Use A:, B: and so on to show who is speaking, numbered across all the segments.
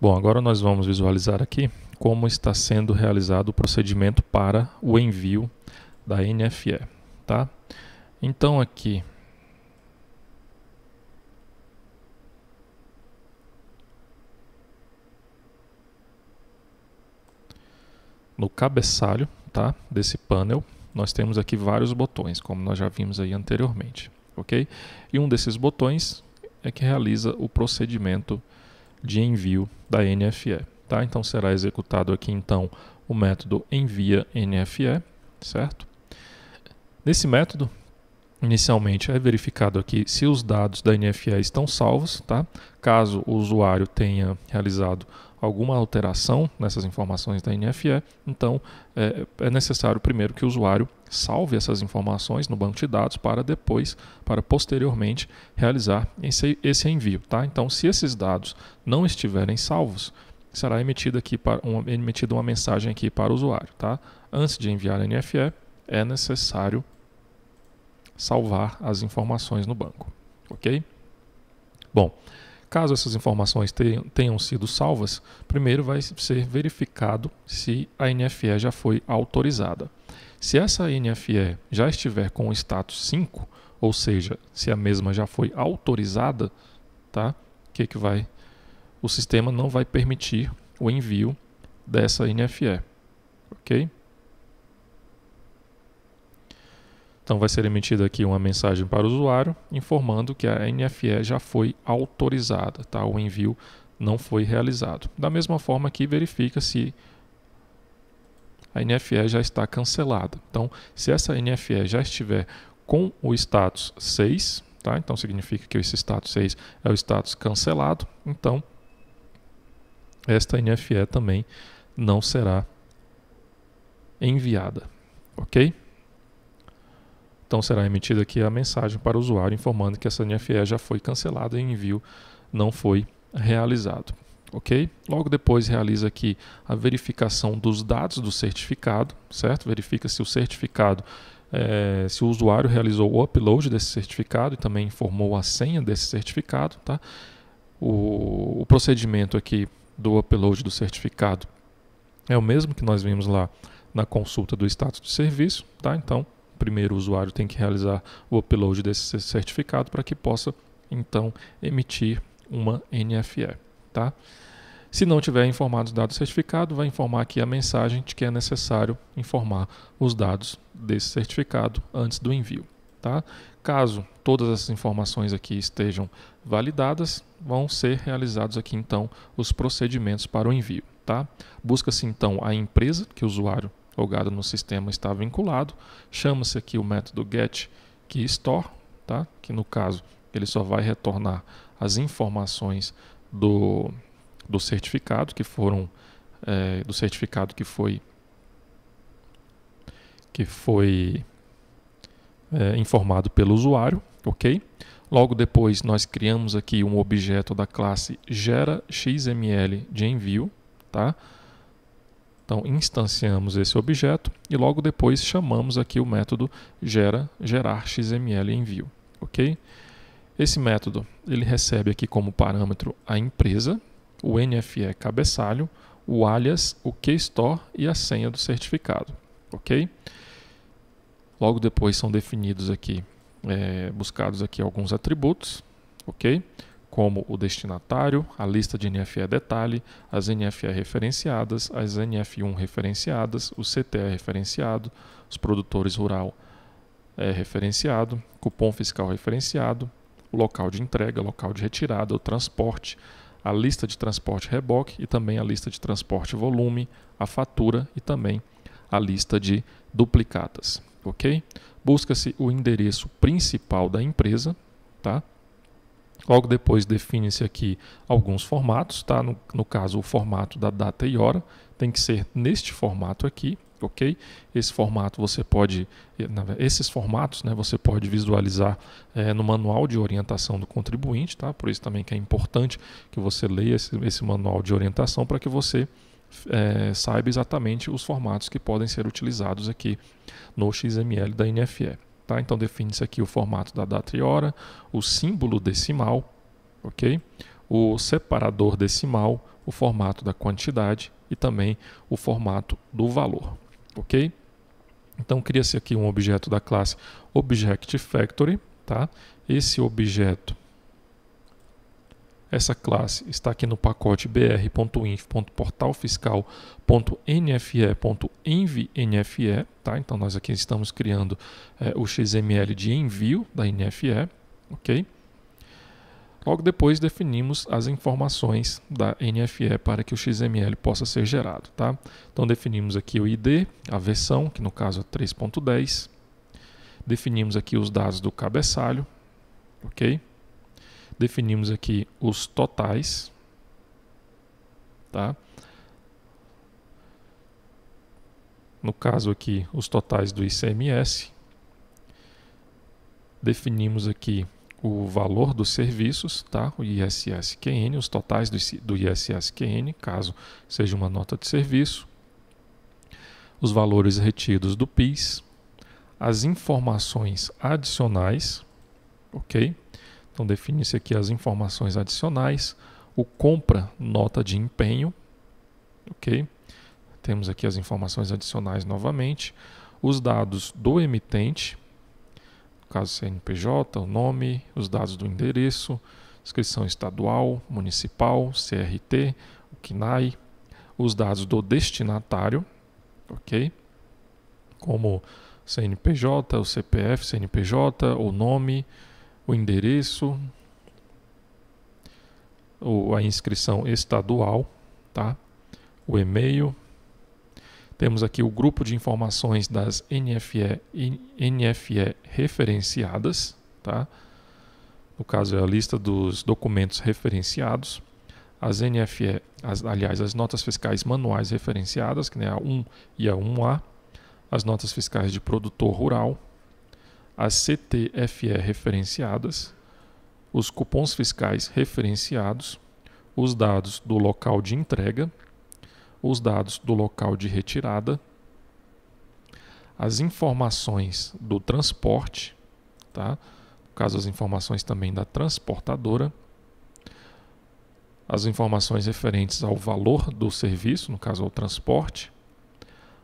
A: Bom, agora nós vamos visualizar aqui como está sendo realizado o procedimento para o envio da NFE, tá? Então aqui no cabeçalho, tá, desse painel, nós temos aqui vários botões, como nós já vimos aí anteriormente, ok? E um desses botões é que realiza o procedimento de envio da NFE, tá? Então será executado aqui então o método envia NFE, certo? Nesse método, inicialmente é verificado aqui se os dados da NFE estão salvos, tá? Caso o usuário tenha realizado alguma alteração nessas informações da NFE, então é necessário primeiro que o usuário salve essas informações no banco de dados para posteriormente realizar esse envio, tá? Então, se esses dados não estiverem salvos, será emitida uma mensagem aqui para o usuário, tá? Antes de enviar a NFE, é necessário salvar as informações no banco, ok? Bom, caso essas informações tenham sido salvas, primeiro vai ser verificado se a NFE já foi autorizada. Se essa NFE já estiver com o status 5, ou seja, se a mesma já foi autorizada, tá? O sistema não vai permitir o envio dessa NFE, ok? Então vai ser emitida aqui uma mensagem para o usuário informando que a NFE já foi autorizada, tá? O envio não foi realizado. Da mesma forma que verifica se a NFE já está cancelada. Então, se essa NFE já estiver com o status 6, tá? Então significa que esse status 6 é o status cancelado, então esta NFE também não será enviada, ok? Então será emitida aqui a mensagem para o usuário informando que essa NFE já foi cancelada e o envio não foi realizado, ok? Logo depois realiza aqui a verificação dos dados do certificado, certo? Verifica se o certificado, se o usuário realizou o upload desse certificado e também informou a senha desse certificado, tá? O procedimento aqui do upload do certificado é o mesmo que nós vimos lá na consulta do status de serviço, tá? Então, primeiro o usuário tem que realizar o upload desse certificado para que possa, então, emitir uma NFE, tá? Se não tiver informado os dados do certificado, vai informar aqui a mensagem de que é necessário informar os dados desse certificado antes do envio, tá? Caso todas essas informações aqui estejam validadas, vão ser realizados aqui, então, os procedimentos para o envio, tá? Busca-se, então, a empresa que o usuário logado no sistema está vinculado, chama-se aqui o método getKeyStore, tá? Que no caso ele só vai retornar as informações do certificado que foram informado pelo usuário, ok? Logo depois nós criamos aqui um objeto da classe geraXML de envio, tá? Então, instanciamos esse objeto e logo depois chamamos aqui o método gerarXML-envio, ok? Esse método ele recebe aqui como parâmetro a empresa, o NFE cabeçalho, o alias, o keystore e a senha do certificado, ok? Logo depois são definidos aqui, buscados aqui alguns atributos, ok? Como o destinatário, a lista de NFE detalhe, as NFE referenciadas, as NF1 referenciadas, o CTE referenciado, os produtores rural referenciado, cupom fiscal referenciado, o local de entrega, local de retirada, o transporte, a lista de transporte reboque e também a lista de transporte volume, a fatura e também a lista de duplicatas, ok? Busca-se o endereço principal da empresa, tá? Logo depois define-se aqui alguns formatos, tá? No caso, o formato da data e hora tem que ser neste formato aqui, ok? Esses formatos, né, você pode visualizar no manual de orientação do contribuinte, tá? Por isso também que é importante que você leia esse manual de orientação para que você saiba exatamente os formatos que podem ser utilizados aqui no XML da NFE. Tá? Então define-se aqui o formato da data e hora, o símbolo decimal, ok? o separador decimal, o formato da quantidade e também o formato do valor, ok? Então cria-se aqui um objeto da classe ObjectFactory, tá? Esse objeto, essa classe está aqui no pacote br.info.portalfiscal.nfe.env.nfe, tá? Então nós aqui estamos criando o XML de envio da NFE, ok? Logo depois definimos as informações da NFE para que o XML possa ser gerado, tá? Então definimos aqui o ID, a versão, que no caso é 3.10. Definimos aqui os dados do cabeçalho, ok? Definimos aqui os totais, tá? No caso aqui, os totais do ICMS. Definimos aqui o valor dos serviços, tá? O ISSQN, os totais do ISSQN, caso seja uma nota de serviço. Os valores retidos do PIS. As informações adicionais, ok? Então define-se aqui as informações adicionais. O compra nota de empenho, ok? Temos aqui as informações adicionais novamente. Os dados do emitente, no caso CNPJ, o nome, os dados do endereço, inscrição estadual, municipal, CRT, o CNAE, os dados do destinatário, ok? Como CNPJ, o CPF, CNPJ, o nome, o endereço, a inscrição estadual, tá? O e-mail. Temos aqui o grupo de informações das NFE referenciadas, tá? No caso é a lista dos documentos referenciados. As NFE, aliás, as notas fiscais manuais referenciadas, que é a 1 e a 1A. As notas fiscais de produtor rural. As CTFE referenciadas. Os cupons fiscais referenciados. Os dados do local de entrega. Os dados do local de retirada, as informações do transporte, tá? No caso, as informações também da transportadora, as informações referentes ao valor do serviço, no caso, ao transporte,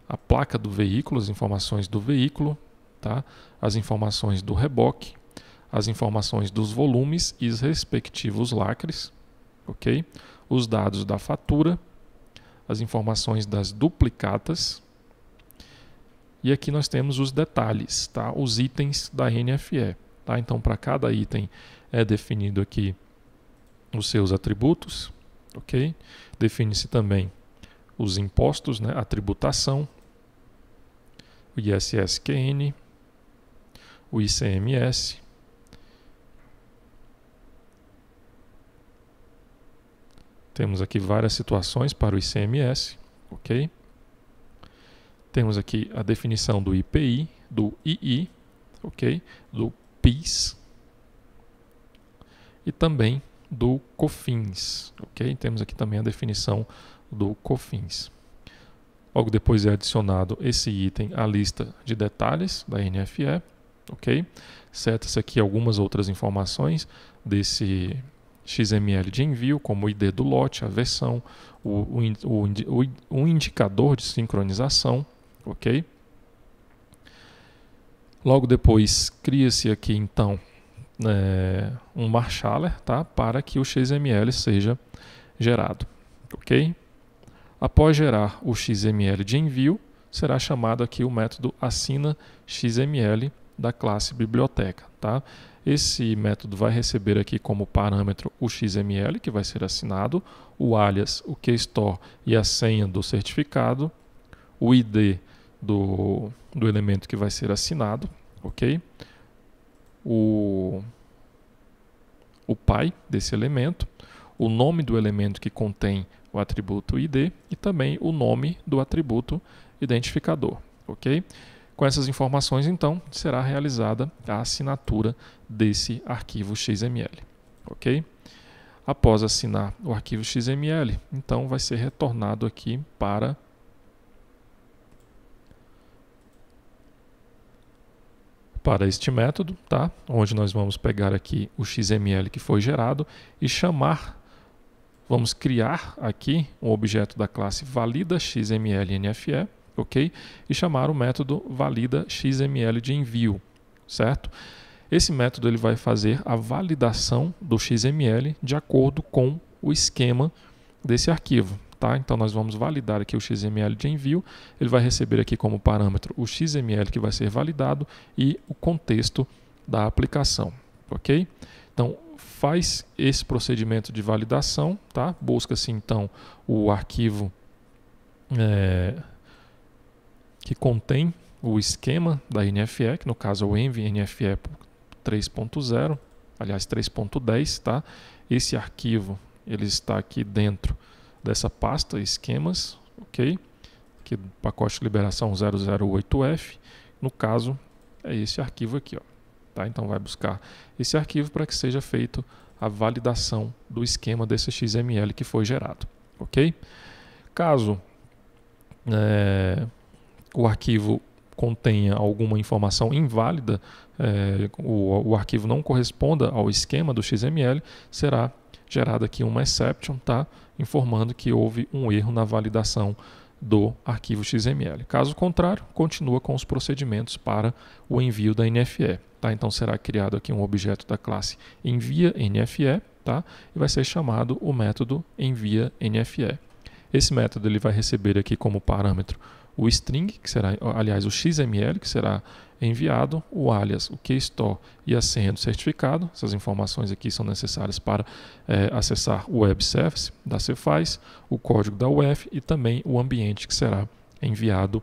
A: a placa do veículo, as informações do veículo, tá? As informações do reboque, as informações dos volumes e os respectivos lacres, ok? Os dados da fatura, as informações das duplicatas. E aqui nós temos os detalhes, tá? Os itens da NFE. Tá? Então, para cada item é definido aqui os seus atributos. Ok? Define-se também os impostos, né? A tributação, o ISSQN, o ICMS. Temos aqui várias situações para o ICMS, ok? Temos aqui a definição do IPI, do II, ok? Do PIS e também do COFINS, ok? Temos aqui também a definição do COFINS. Logo depois é adicionado esse item à lista de detalhes da NFE, ok? Seta-se aqui algumas outras informações desse XML de envio, como o ID do lote, a versão, o indicador de sincronização, ok? Logo depois cria-se aqui então um marshaller, tá? Para que o XML seja gerado, ok? Após gerar o XML de envio, será chamado aqui o método assina XML da classe biblioteca, tá? Esse método vai receber aqui como parâmetro o XML, que vai ser assinado, o alias, o keystore e a senha do certificado, o ID do elemento que vai ser assinado, ok? O pai desse elemento, o nome do elemento que contém o atributo ID e também o nome do atributo identificador, ok? Com essas informações, então, será realizada a assinatura desse arquivo XML, ok? Após assinar o arquivo XML, então vai ser retornado aqui para este método, tá? Onde nós vamos pegar aqui o XML que foi gerado e chamar vamos criar aqui um objeto da classe valida.xml.nfe, ok? E chamar o método valida.xml de envio, certo? Esse método ele vai fazer a validação do XML de acordo com o esquema desse arquivo. Tá? Então nós vamos validar aqui o XML de envio, ele vai receber aqui como parâmetro o XML que vai ser validado e o contexto da aplicação, ok? Então faz esse procedimento de validação, tá? Busca-se então o arquivo que contém o esquema da NFE, que no caso é o env NFE 3.0, aliás 3.10, tá? Esse arquivo ele está aqui dentro dessa pasta esquemas, ok? Aqui do pacote de liberação 008F, no caso é esse arquivo aqui, ó, tá? Então vai buscar esse arquivo para que seja feito a validação do esquema desse XML que foi gerado, ok? Caso o arquivo contenha alguma informação inválida, o arquivo não corresponda ao esquema do XML, será gerada aqui uma exception, tá? Informando que houve um erro na validação do arquivo XML. Caso contrário, continua com os procedimentos para o envio da NFE. Tá? Então será criado aqui um objeto da classe envia NFE, tá? E vai ser chamado o método envia NFE. Esse método ele vai receber aqui como parâmetro o string, que será, aliás, o XML, que será enviado, o alias, o keystore e a senha do certificado. Essas informações aqui são necessárias para acessar o web service da Cefaz, o código da UF e também o ambiente que será enviado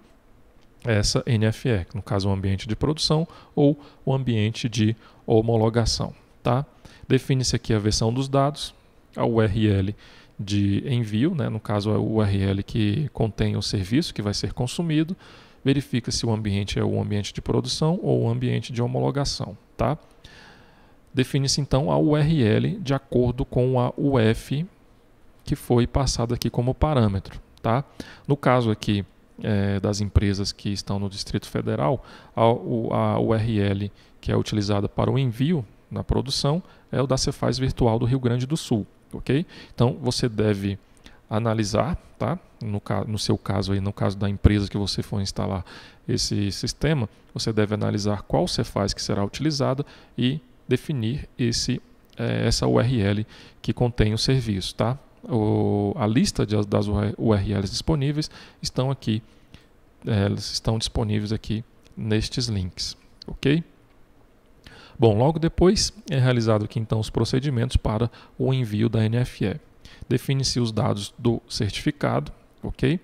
A: essa NFE, no caso o ambiente de produção ou o ambiente de homologação. Tá? Define-se aqui a versão dos dados, a URL de envio, né? No caso é o URL que contém o serviço que vai ser consumido, verifica se o ambiente é o ambiente de produção ou o ambiente de homologação. Tá? Define-se então a URL de acordo com a UF que foi passada aqui como parâmetro. Tá? No caso aqui das empresas que estão no Distrito Federal, a URL que é utilizada para o envio na produção é o da Cefaz Virtual do Rio Grande do Sul. Okay? Então você deve analisar, tá? No seu caso aí, no caso da empresa que você for instalar esse sistema, você deve analisar qual Cefaz que será utilizada e definir essa URL que contém o serviço, tá? A lista das URLs disponíveis estão aqui, elas estão disponíveis aqui nestes links, ok? Bom, logo depois é realizado aqui então os procedimentos para o envio da NFE. Define-se os dados do certificado, ok?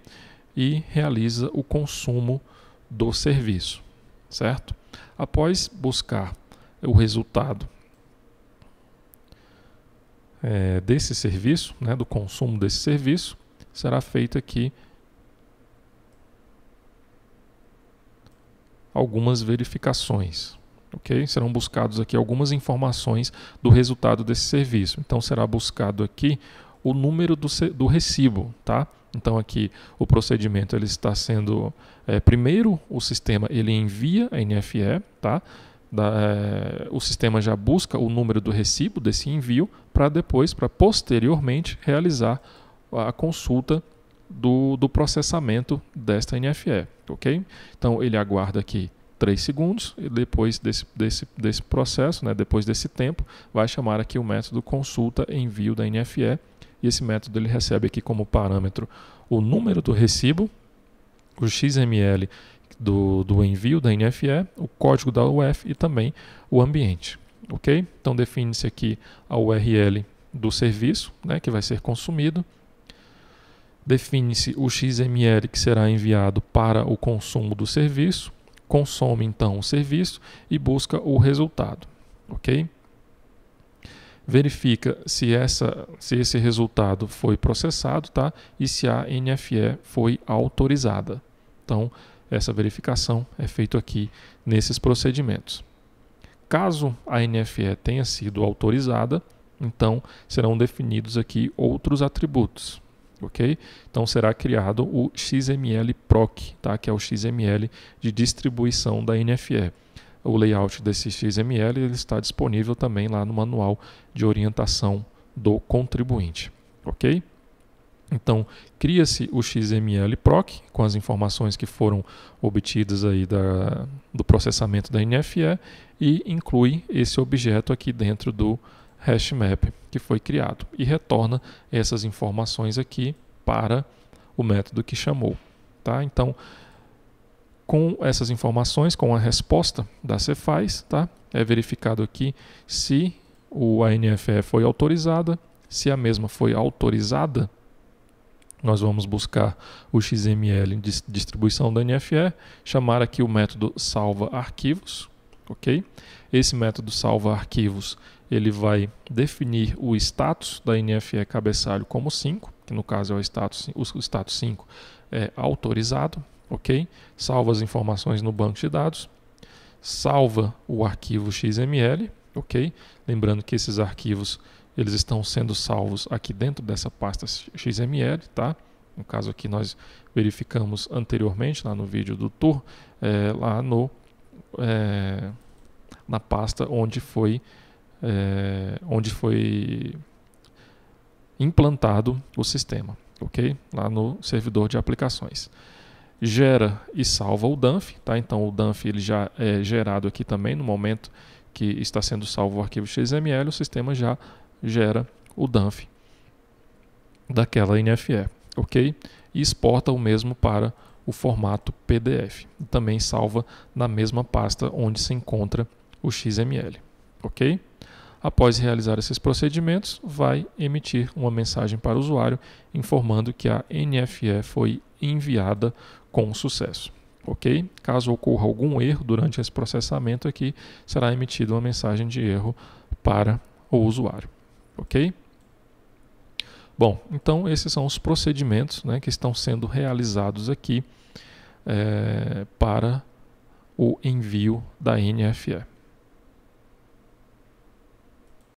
A: E realiza o consumo do serviço, certo? Após buscar o resultado desse serviço, né, do consumo desse serviço, será feito aqui algumas verificações. Okay? Serão buscados aqui algumas informações do resultado desse serviço. Então será buscado aqui o número do recibo, tá? Então aqui o procedimento ele está sendo primeiro o sistema ele envia a NFE, tá? O sistema já busca o número do recibo desse envio para posteriormente realizar a consulta do processamento desta NFE, ok? Então ele aguarda aqui 3 segundos e depois desse processo, né, depois desse tempo, vai chamar aqui o método consulta envio da NFE e esse método ele recebe aqui como parâmetro o número do recibo, o XML do envio da NFE, o código da UF e também o ambiente, ok? Então define-se aqui a URL do serviço, né, que vai ser consumido, define-se o XML que será enviado para o consumo do serviço, consome então o serviço e busca o resultado, ok? Verifica se esse resultado foi processado, tá? E se a NFE foi autorizada. Então, essa verificação é feita aqui nesses procedimentos. Caso a NFE tenha sido autorizada, então serão definidos aqui outros atributos. Okay? Então será criado o XML proc, tá? Que é o XML de distribuição da NFE. O layout desse XML ele está disponível também lá no manual de orientação do contribuinte. ok? Então, cria-se o XML-proc com as informações que foram obtidas aí do processamento da NFE e inclui esse objeto aqui dentro do HashMap que foi criado e retorna essas informações aqui para o método que chamou. Tá? Então, com essas informações, com a resposta da Cephais, tá? É verificado aqui se a NFE foi autorizada. Se a mesma foi autorizada, nós vamos buscar o XML de distribuição da NFE, chamar aqui o método salva arquivos, ok? Esse método salva arquivos, ele vai definir o status da NFE cabeçalho como 5, que no caso é o status 5 é autorizado, ok? Salva as informações no banco de dados, salva o arquivo XML, ok? Lembrando que esses arquivos eles estão sendo salvos aqui dentro dessa pasta XML, tá? No caso aqui nós verificamos anteriormente, lá no vídeo do tour, na pasta onde foi implantado o sistema, ok? Lá no servidor de aplicações. Gera e salva o DANF, tá? Então o DANF ele já é gerado aqui também no momento que está sendo salvo o arquivo XML, o sistema já gera o DANF daquela NFE, ok? E exporta o mesmo para o formato PDF. E também salva na mesma pasta onde se encontra o XML, ok? Após realizar esses procedimentos, vai emitir uma mensagem para o usuário informando que a NFE foi enviada com sucesso, ok? Caso ocorra algum erro durante esse processamento aqui, será emitida uma mensagem de erro para o usuário. Ok? Bom, então esses são os procedimentos, né, que estão sendo realizados aqui para o envio da NFE.